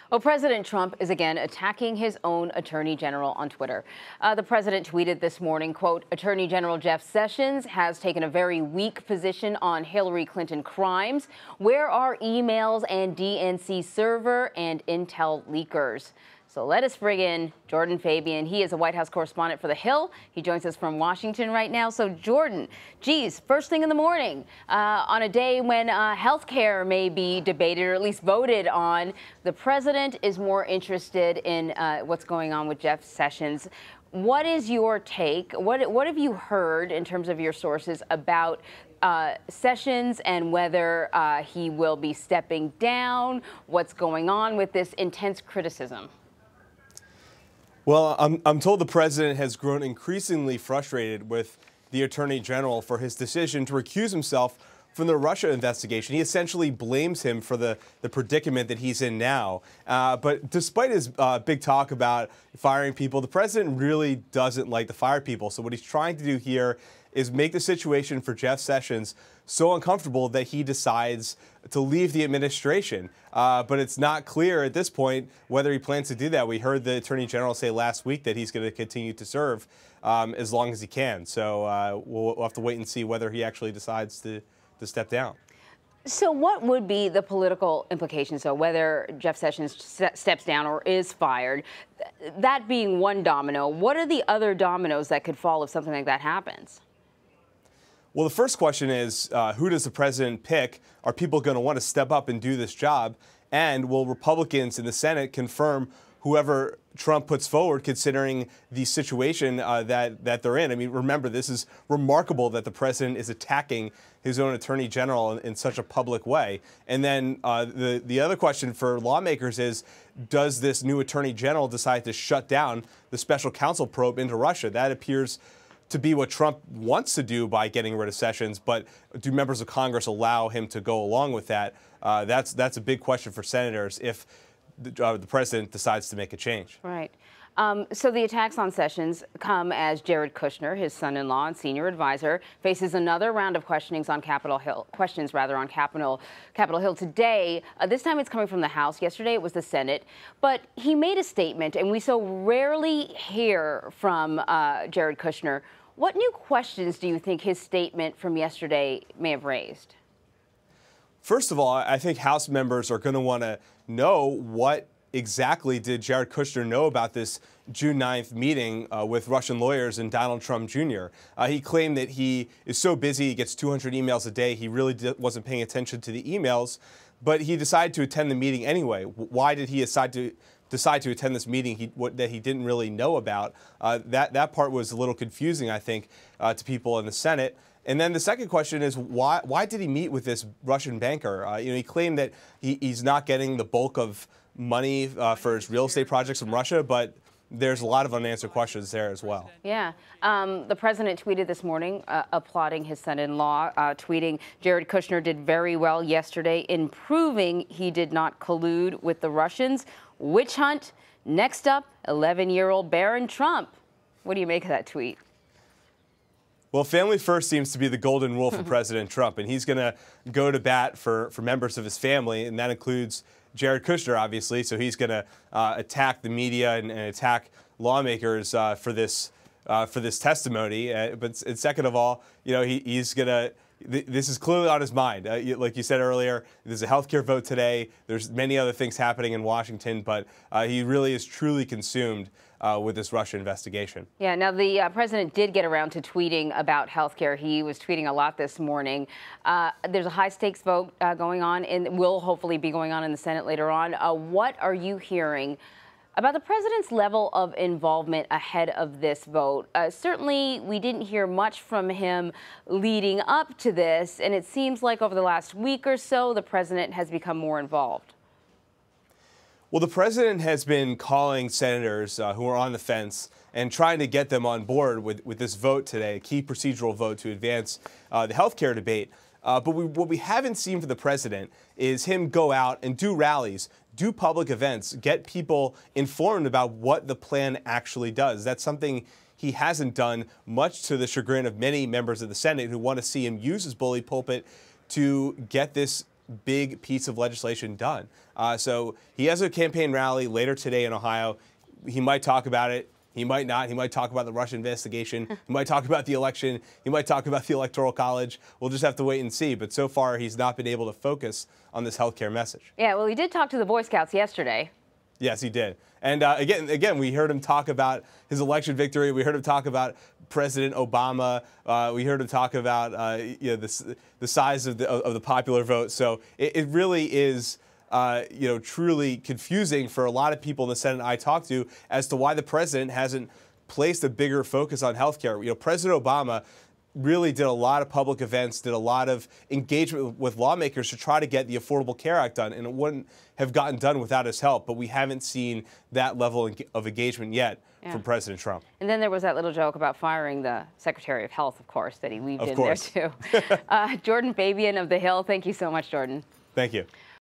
Well, President Trump is again attacking his own attorney general on Twitter. The president tweeted this morning, quote, Attorney General Jeff Sessions has taken a very weak position on Hillary Clinton crimes. Where are emails and DNC server and intel leakers? So let us bring in Jordan Fabian. He is a White House correspondent for The Hill. He joins us from Washington right now. So, Jordan, geez, first thing in the morning, on a day when health care may be debated or at least voted on, the president is more interested in what's going on with Jeff Sessions. What is your take? What have you heard in terms of your sources about Sessions and whether he will be stepping down? What's going on with this intense criticism? Well, I'm told the president has grown increasingly frustrated with the attorney general for his decision to recuse himself from the Russia investigation. He essentially blames him for the predicament that he's in now. But despite his big talk about firing people, the president really doesn't like to fire people. So what he's trying to do here is make the situation for Jeff Sessions so uncomfortable that he decides to leave the administration. But it's not clear at this point whether he plans to do that. We heard the Attorney General say last week that he's going to continue to serve as long as he can. So we'll have to wait and see whether he actually decides to step down. So what would be the political implications, though, whether Jeff Sessions steps down or is fired? That being one domino, what are the other dominoes that could fall if something like that happens? Well, the first question is, who does the president pick? Are people going to want to step up and do this job? And will Republicans in the Senate confirm whoever Trump puts forward, considering the situation that they're in? I mean, remember, this is remarkable that the president is attacking his own attorney general in such a public way. And then the other question for lawmakers is, does this new attorney general decide to shut down the special counsel probe into Russia? That appears to be what Trump wants to do by getting rid of Sessions, but do members of Congress allow him to go along with that? That's a big question for senators if the president decides to make a change. Right. So the attacks on Sessions come as Jared Kushner, his son-in-law and senior advisor, faces another round of questions on Capitol Hill today. This time it's coming from the House. Yesterday it was the Senate. But he made a statement, and we so rarely hear from Jared Kushner. What new questions do you think his statement from yesterday may have raised? First of all, I think House members are going to want to know what exactly did Jared Kushner know about this June 9th meeting with Russian lawyers and Donald Trump Jr. He claimed that he is so busy, he gets 200 emails a day, he really wasn't paying attention to the emails, but he decided to attend the meeting anyway. Why did he decide to attend this meeting that he didn't really know about? That part was a little confusing, I think, to people in the Senate. And then the second question is, why did he meet with this Russian banker? He claimed that he's not getting the bulk of money for his real estate projects from Russia, but there's a lot of unanswered questions there as well. Yeah. The president tweeted this morning applauding his son-in-law, tweeting, Jared Kushner did very well yesterday in proving he did not collude with the Russians. Witch hunt. Next up, 11-year-old Barron Trump. What do you make of that tweet? Well, family first seems to be the golden rule for President Trump, and he's going to go to bat for members of his family, and that includes Jared Kushner, obviously. So he's going to attack the media and attack lawmakers for this testimony. But second of all, he's going to. This is clearly on his mind. Like you said earlier, there's a health care vote today. There's many other things happening in Washington, but he really is truly consumed with this Russia investigation. Yeah, now the president did get around to tweeting about health care. He was tweeting a lot this morning. There's a high-stakes vote going on and will hopefully be going on in the Senate later on. What are you hearing about the president's level of involvement ahead of this vote? Certainly, we didn't hear much from him leading up to this, and it seems like over the last week or so, the president has become more involved. Well, the president has been calling senators who are on the fence and trying to get them on board with this vote today, a key procedural vote to advance the health care debate. But what we haven't seen from the president is him go out and do rallies, do public events, get people informed about what the plan actually does. That's something he hasn't done, much to the chagrin of many members of the Senate who want to see him use his bully pulpit to get this big piece of legislation done. So he has a campaign rally later today in Ohio. He might talk about it. He might not. He might talk about the Russia investigation. He might talk about the election. He might talk about the Electoral College. We'll just have to wait and see. But so far, he's not been able to focus on this healthcare message. Yeah, well, he did talk to the Boy Scouts yesterday. Yes, he did. And again, we heard him talk about his election victory. We heard him talk about President Obama. We heard him talk about the size of the popular vote. So it really is truly confusing for a lot of people in the Senate I talked to as to why the president hasn't placed a bigger focus on health care. President Obama really did a lot of public events, did a lot of engagement with lawmakers to try to get the Affordable Care Act done, and it wouldn't have gotten done without his help. But we haven't seen that level of engagement yet from President Trump. And then there was that little joke about firing the Secretary of Health, of course, that he weaved in there too. Jordan Fabian of The Hill, thank you so much, Jordan. Thank you.